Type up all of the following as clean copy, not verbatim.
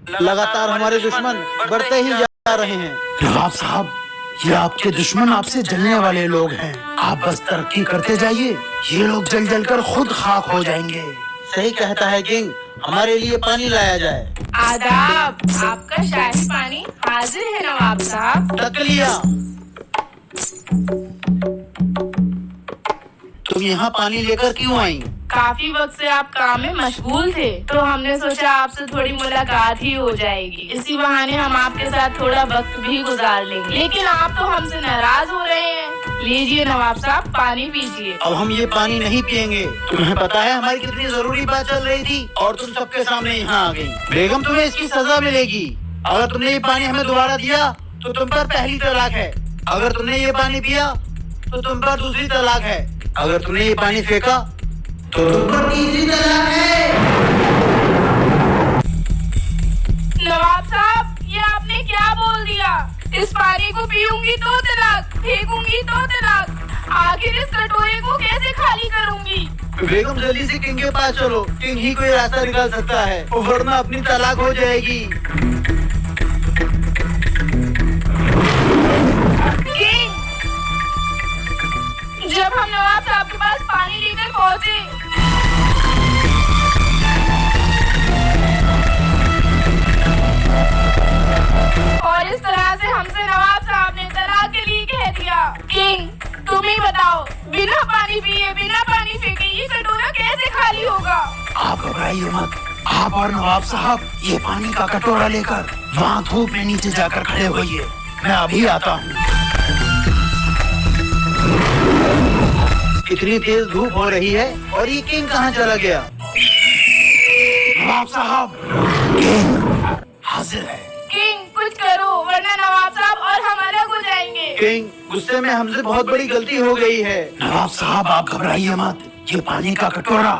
लगातार हमारे दुश्मन बढ़ते ही जा रहे हैं। नवाब साहब, ये आपके दुश्मन आपसे जलने वाले लोग हैं। आप बस तरक्की करते जाइए, ये लोग जल जल कर खुद खाक हो जाएंगे। सही कहता है किंग, हमारे लिए पानी लाया जाए। आदाब, आपका शाही पानी हाजिर है नवाब साहब। तकलिया, तुम यहाँ पानी लेकर क्यों आई? काफी वक्त से आप काम में मशगूल थे, तो हमने सोचा आपसे थोड़ी मुलाकात ही हो जाएगी। इसी बहाने हम आपके साथ थोड़ा वक्त भी गुजार लेंगे। लेकिन आप तो हमसे नाराज हो रहे हैं। लीजिए नवाब साहब, पानी पीजिए। अब हम ये पानी नहीं पिएंगे। तुम्हें पता है हमारी कितनी जरूरी बात चल रही थी और तुम सबके सामने यहाँ आ गई। बेगम, तुम्हें इसकी सजा मिलेगी। अगर तुमने ये पानी हमें दोबारा दिया तो तुम पर पहली तलाक है। अगर तुमने ये पानी पिया तो तुम पर दूसरी तलाक है। अगर तुमने ये पानी फेंका तो तुम पर तीसरी तलाक है। नवाब साहब, ये आपने क्या बोल दिया? इस पानी को पीऊंगी तो तलाक, फेंकूंगी तो तलाक। आखिर इस कटोरे को कैसे खाली करूंगी? बेगम, जल्दी से किंग के पास चलो। किंग ही कोई रास्ता निकाल सकता है, वरना अपनी तलाक हो जाएगी। किंग, जब हम नवाब साहब के पास पानी लेकर पहुंचे, और इस तरह से हमसे नवाब साहब ने तलाक के लिए कह दिया। किंग, तुम ही बताओ, बिना पानी पिए, बिना पानी फेंके ये कटोरा कैसे खाली होगा? आप घबराइए मत। आप और नवाब साहब ये पानी का कटोरा लेकर वहाँ धूप में नीचे जाकर खड़े होइए। मैं अभी आता हूँ। इतनी तेज धूप हो रही है और ये किंग कहाँ चला गया? नवाब साहब, किंग हाजिर है। किंग, कुछ करो वरना नवाब साहब और हम अलग हो जाएंगे। किंग, गुस्से में हमसे बहुत बड़ी गलती हो गई है। नवाब साहब, आप घबराइए मत। ये पानी का कटोरा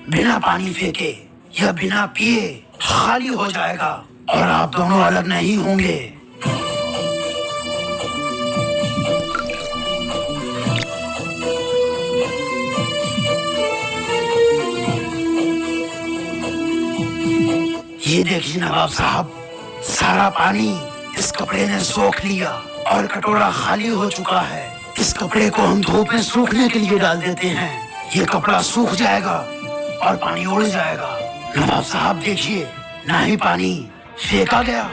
बिना पानी फेंके या बिना पिए खाली हो जाएगा और आप दोनों अलग नहीं होंगे। ये देखिए नवाब साहब, सारा पानी इस कपड़े ने सोख लिया और कटोरा खाली हो चुका है। इस कपड़े को हम धूप में सूखने के लिए डाल देते हैं। ये कपड़ा सूख जाएगा और पानी उड़ जाएगा। नवाब साहब देखिए, ना ही पानी फेंका गया,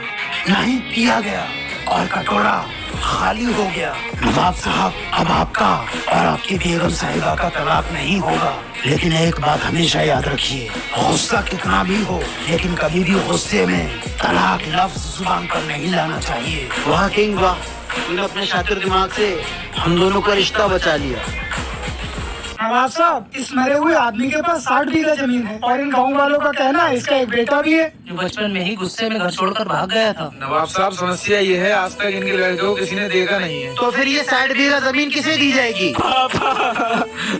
ना ही पिया गया और कटोरा खाली हो गया। नवाब साहब, अब आपका और आपकी बेगम साहिबा का तलाक नहीं होगा। लेकिन एक बात हमेशा याद रखिए, गुस्सा कितना भी हो, लेकिन कभी भी गुस्से में तलाक लफ्ज जुबान पर नहीं लाना चाहिए। वाह किंग वाह, तुमने अपने शातिर दिमाग से हम दोनों का रिश्ता बचा लिया। नवाब साहब, इस मरे हुए आदमी के पास 60 बीघा जमीन है और इन गाँव वालों का कहना है इसका एक बेटा भी है जो बचपन में ही गुस्से में घर छोड़कर भाग गया था। नवाब साहब, समस्या ये है आज तक इनके लड़के को किसी ने देखा नहीं है। तो फिर ये 60 बीघा जमीन किसे दी जाएगी?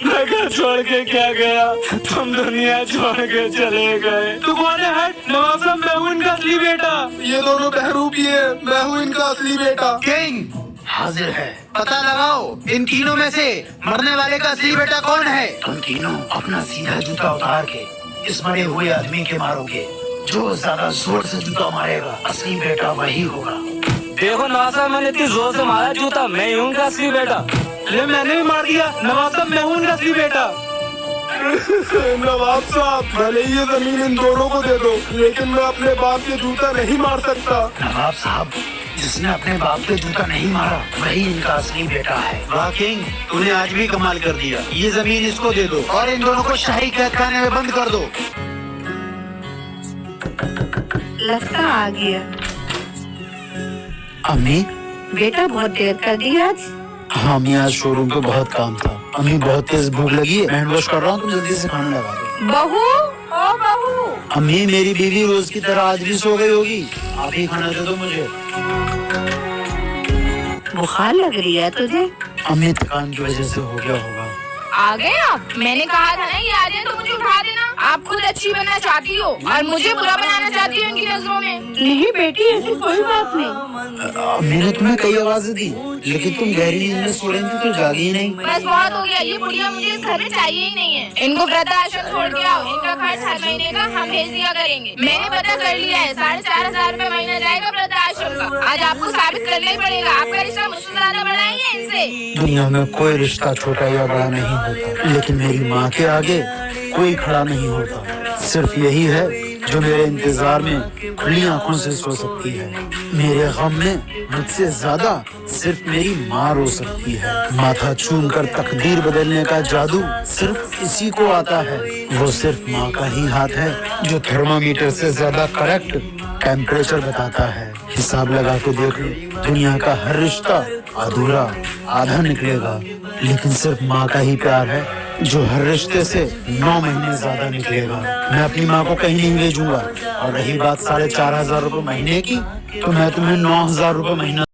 मैं घर छोड़ के क्या गया, तुम दुनिया छोड़ के चले गए। तू कौन है? हट। नवाब साहब, मैं हूँ इनका असली बेटा। ये दोनों बहरूप ही है, मैं हूँ इनका असली बेटा। किंग, हाजिर है। पता लगाओ इन तीनों में से मरने वाले का असली बेटा कौन है? तुम तीनों अपना सीधा जूता उतार के इस मरे हुए आदमी के मारोगे। जो ज्यादा जोर से जूता मारेगा असली बेटा वही होगा। देखो नवाब साहब, मैंने इतनी जोर से मारा जूता, मैं ही हूँ उनका असली बेटा। ले, मैंने भी मार दिया। नवाब साहब, मैं हूँ इनका असली बेटा। नवाब साहब, भले ही ये जमीन इन दोनों को दे दो, लेकिन मैं अपने बाप के जूता नहीं मार सकता। नवाब साहब, जिसने अपने बाप के जूता नहीं मारा वही इनका असली बेटा है। वाह किंग, तूने आज भी कमाल कर दिया। ये जमीन इसको दे दो और इन दोनों को शाही कैद खाने में बंद कर दो। लगता आ गया। अम्मी, बेटा बहुत देर कर दी आज। हाँ अम्मी, आज शोरूम पे बहुत काम था। अम्मी, बहुत तेज भूख लगी है, हैंड वॉश कर रहा हूँ, तुम जल्दी से खाना लगा दो। बहू, ओ बहू। अम्मी, मेरी बीवी रोज की तरह आज भी सो गई होगी। आप ही खाना दे दो मुझे। बुखार लग रही है तुझे? अम्मी, थकान की वजह से हो गया होगा। आ गए आप? मैंने कहा था ना ये आ जाए तो मुझे उठा देना। आप खुद अच्छी बनना चाहती हो और मुझे बुरा बनाना चाहती हो इनकी नजरों में। नहीं बेटी, ऐसी कोई बात नहीं। मैंने तुम्हें कई आवाजें दी, लेकिन तुम गहरी नींद में सो रही थी तो जागी ही नहीं। बस बहुत हो गया, ये बुढ़िया मुझे इस घर में चाहिए ही नहीं है। इनको वृद्धाश्रम छोड़ के आओ, इनका खर्च हर महीने का हम भेज दिया करेंगे। मैंने पता कर लिया है, 4,500 रुपए महीना जाएगा वृद्धाश्रम का। आज आपको साबित करना ही पड़ेगा, आपका रिश्ता मुझसे ज्यादा बड़ा ही है इनसे। दुनिया में कोई रिश्ता छोटा या बड़ा नहीं होता, लेकिन मेरी माँ के आगे कोई खड़ा नहीं होता। सिर्फ यही है जो मेरे इंतजार में खुली आंखों से सो सकती है। मेरे गम में मुझसे ज्यादा सिर्फ मेरी माँ रो सकती है। माथा चूम कर तकदीर बदलने का जादू सिर्फ इसी को आता है। वो सिर्फ माँ का ही हाथ है जो थर्मामीटर से ज्यादा करेक्ट टेम्परेचर बताता है। हिसाब लगा के देख लो, दुनिया का हर रिश्ता अधूरा आधा निकलेगा, लेकिन सिर्फ माँ का ही प्यार है जो हर रिश्ते से 9 महीने ज्यादा निकलेगा। मैं अपनी माँ को कहीं नहीं भेजूंगा। और रही बात 4,500 रुपए महीने की, तो मैं तुम्हें 9,000 रुपए महीना